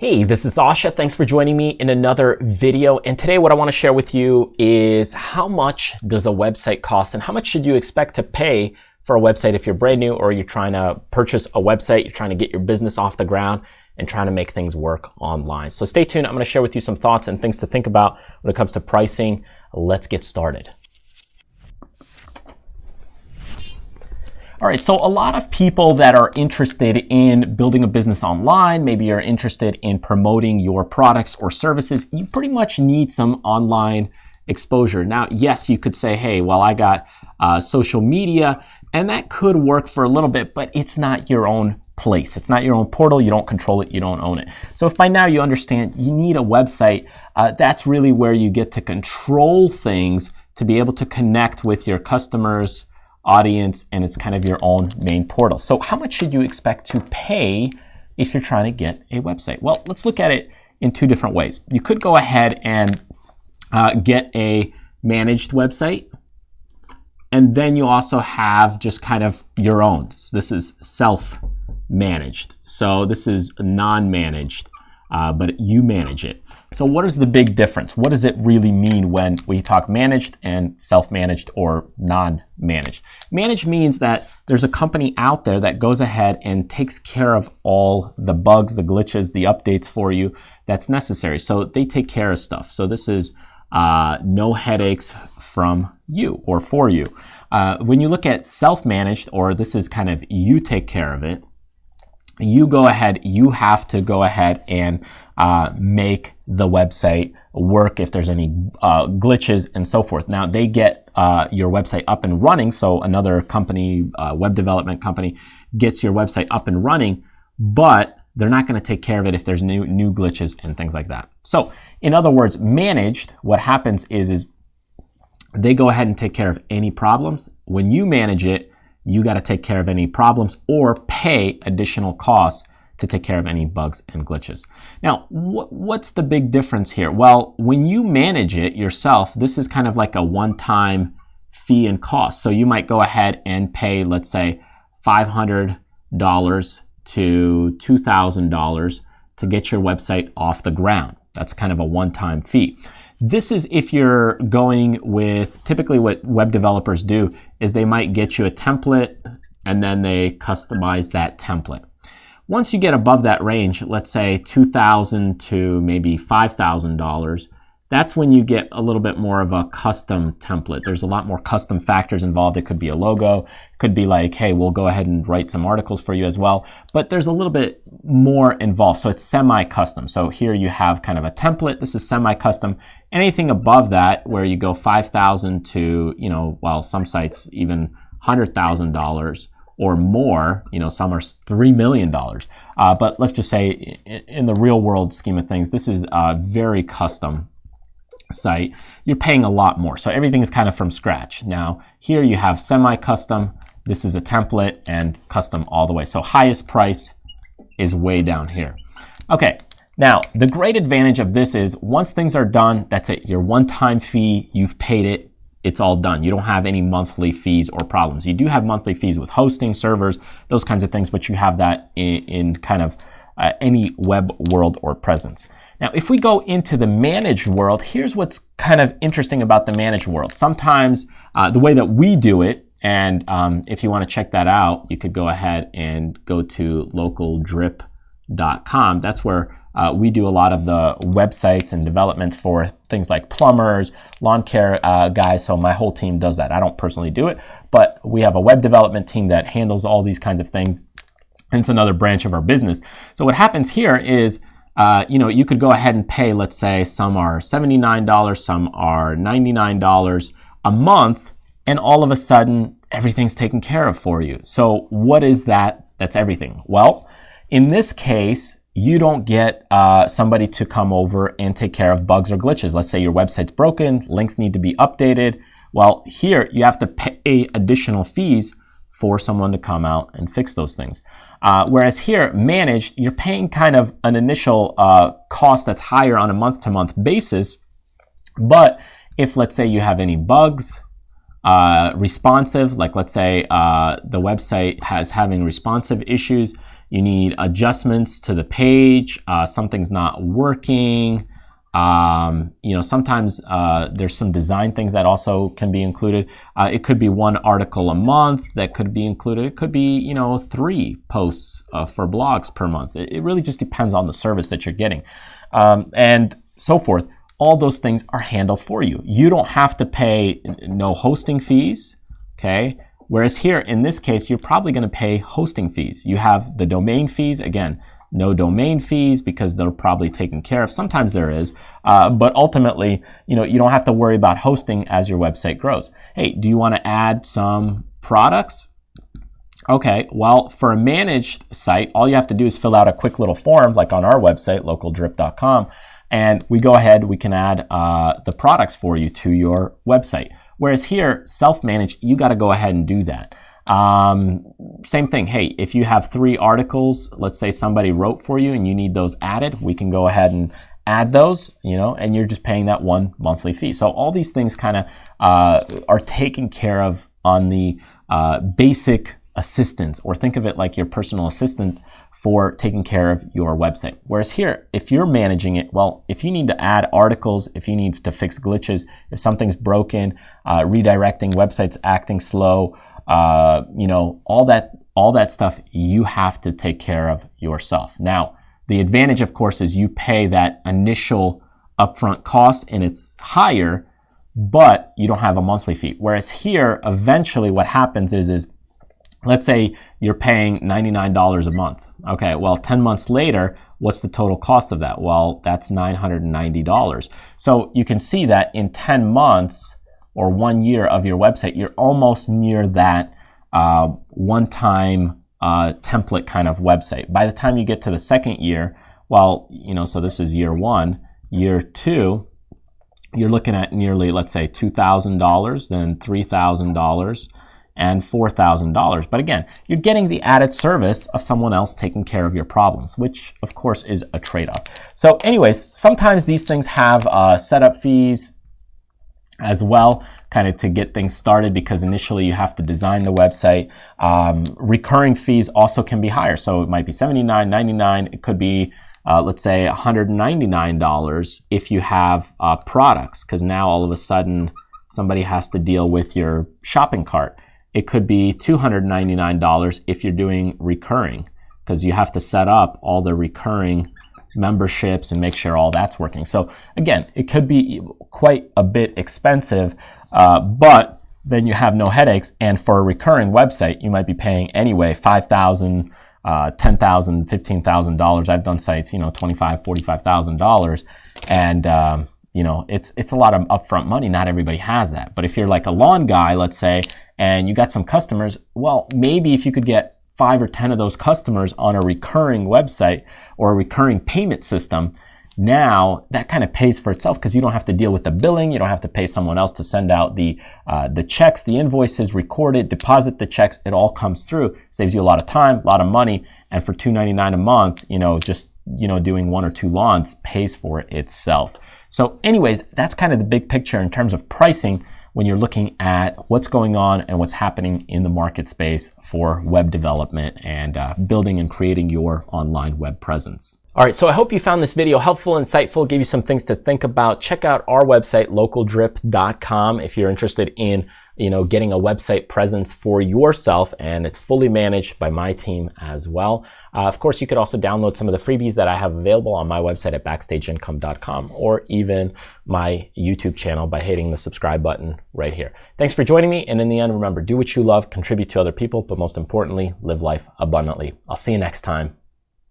Hey, this is Asha. Thanks for joining me in another video. And today what I want to share with you is how much does a website cost and how much should you expect to pay for a website if you're brand new or you're trying to purchase a website, you're trying to get your business off the ground and trying to make things work online. So stay tuned. I'm going to share with you some thoughts and things to think about when it comes to pricing. Let's get started. All right, so a lot of people that are interested in building a business online, maybe you're interested in promoting your products or services, you pretty much need some online exposure. Now, yes, you could say, hey, well, I got social media, and that could work for a little bit, but it's not your own place. It's not your own portal. You don't control it. You don't own it. So if by now you understand you need a website, that's really where you get to control things to be able to connect with your customers, audience, and it's kind of your own main portal. So how much should you expect to pay if you're trying to get a website? Well, let's look at it in two different ways. You could go ahead and get a managed website, and then you also have just kind of your own. So this is self-managed. So this is non-managed, but you manage it. So what is the big difference? What does it really mean when we talk managed and self-managed or non-managed? Managed means that there's a company out there that goes ahead and takes care of all the bugs, the glitches, the updates for you that's necessary. So they take care of stuff. So this is no headaches from you or for you. When you look at self-managed, or this is kind of you take care of it, you have to go ahead and make the website work if there's any glitches and so forth. Now they get your website up and running, so another company, web development company, gets your website up and running, but they're not going to take care of it if there's new glitches and things like that. So in other words, managed, what happens is they go ahead and take care of any problems. When you manage it, you got to take care of any problems or pay additional costs to take care of any bugs and glitches. Now, what's the big difference here? Well, when you manage it yourself, this is kind of like a one-time fee and cost. So you might go ahead and pay, let's say, $500 to $2,000 to get your website off the ground. That's kind of a one-time fee. This is if you're going with, typically what web developers do is they might get you a template and then they customize that template. Once you get above that range, let's say $2,000 to maybe $5,000, that's when you get a little bit more of a custom template. There's a lot more custom factors involved. It could be a logo. It could be like, hey, we'll go ahead and write some articles for you as well. But there's a little bit more involved. So it's semi-custom. So here you have kind of a template. This is semi-custom. Anything above that, where you go $5,000 to, some sites even $100,000 or more, some are $3 million. But let's just say in the real world scheme of things, this is a very custom site. You're paying a lot more. So everything is kind of from scratch. Now, here you have semi-custom. This is a template, and custom all the way. So highest price is way down here. Okay. Now, the great advantage of this is once things are done, that's it. Your one-time fee, you've paid it, it's all done. You don't have any monthly fees or problems. You do have monthly fees with hosting, servers, those kinds of things, but you have that in kind of any web world or presence. Now, if we go into the managed world, here's what's kind of interesting about the managed world. Sometimes the way that we do it, and if you want to check that out, you could go ahead and go to localdrip.com. That's where we do a lot of the websites and development for things like plumbers, lawn care guys. So my whole team does that. I don't personally do it, but we have a web development team that handles all these kinds of things. And it's another branch of our business. So what happens here is, you could go ahead and pay, let's say some are $79, some are $99 a month, and all of a sudden everything's taken care of for you. So what is that? That's everything. Well, in this case, you don't get somebody to come over and take care of bugs or glitches. Let's say your website's broken, links need to be updated. Well, here you have to pay additional fees for someone to come out and fix those things. Whereas here, managed, you're paying kind of an initial cost that's higher on a month-to-month basis. But if, let's say, you have any bugs, responsive, like let's say the website has having responsive issues, you need adjustments to the page, something's not working. Sometimes there's some design things that also can be included. It could be one article a month that could be included. It could be, 3 posts for blogs per month. It really just depends on the service that you're getting, and so forth. All those things are handled for you. You don't have to pay no hosting fees, okay? Whereas here, in this case, you're probably going to pay hosting fees. You have the domain fees, again, no domain fees because they're probably taken care of. Sometimes there is, but ultimately, you don't have to worry about hosting as your website grows. Hey, do you want to add some products? Okay, well, for a managed site, all you have to do is fill out a quick little form, like on our website, localdrip.com, and we go ahead, we can add the products for you to your website. Whereas here, Selfmanage, you got to go ahead and do that. Same thing. Hey, if you have 3 articles, let's say somebody wrote for you and you need those added, we can go ahead and add those, and you're just paying that one monthly fee. So all these things kind of are taken care of on the basic assistance, or think of it like your personal assistant for taking care of your website. Whereas here, if you're managing it, well, if you need to add articles, if you need to fix glitches, if something's broken, redirecting, websites acting slow, all that stuff you have to take care of yourself. Now, the advantage, of course, is you pay that initial upfront cost and it's higher, but you don't have a monthly fee. Whereas here, eventually what happens is let's say you're paying $99 a month. Okay, well, 10 months later, what's the total cost of that? Well, that's $990. So you can see that in 10 months or 1 year of your website, you're almost near that one-time template kind of website. By the time you get to the second year, well, so this is year 1, year 2, you're looking at nearly, let's say, $2,000, then $3,000, and $4,000. But again, you're getting the added service of someone else taking care of your problems, which of course is a trade-off. So anyways, sometimes these things have setup fees as well, kind of to get things started, because initially you have to design the website. Recurring fees also can be higher. So it might be $79, $99. It could be, let's say, $199 if you have products, because now all of a sudden somebody has to deal with your shopping cart. It could be $299 if you're doing recurring, because you have to set up all the recurring memberships and make sure all that's working. So again, it could be quite a bit expensive, but then you have no headaches. And for a recurring website, you might be paying anyway $5,000, $10,000, $15,000. I've done sites, $25,000, $45,000, and it's a lot of upfront money. Not everybody has that. But if you're like a lawn guy, let's say, and you got some customers, well, maybe if you could get 5 or 10 of those customers on a recurring website or a recurring payment system, now that kind of pays for itself, because you don't have to deal with the billing. You don't have to pay someone else to send out the checks, the invoices, record it, deposit the checks. It all comes through. Saves you a lot of time, a lot of money. And for $299 a month, just doing 1 or 2 lawns pays for it itself. So anyways, that's kind of the big picture in terms of pricing when you're looking at what's going on and what's happening in the market space for web development and building and creating your online web presence. All right, so I hope you found this video helpful, insightful, gave you some things to think about. Check out our website, localdrip.com, if you're interested in getting a website presence for yourself, and it's fully managed by my team as well. Of course, you could also download some of the freebies that I have available on my website at backstageincome.com, or even my YouTube channel by hitting the subscribe button right here. Thanks for joining me, and in the end, remember, do what you love, contribute to other people, but most importantly, live life abundantly. I'll see you next time.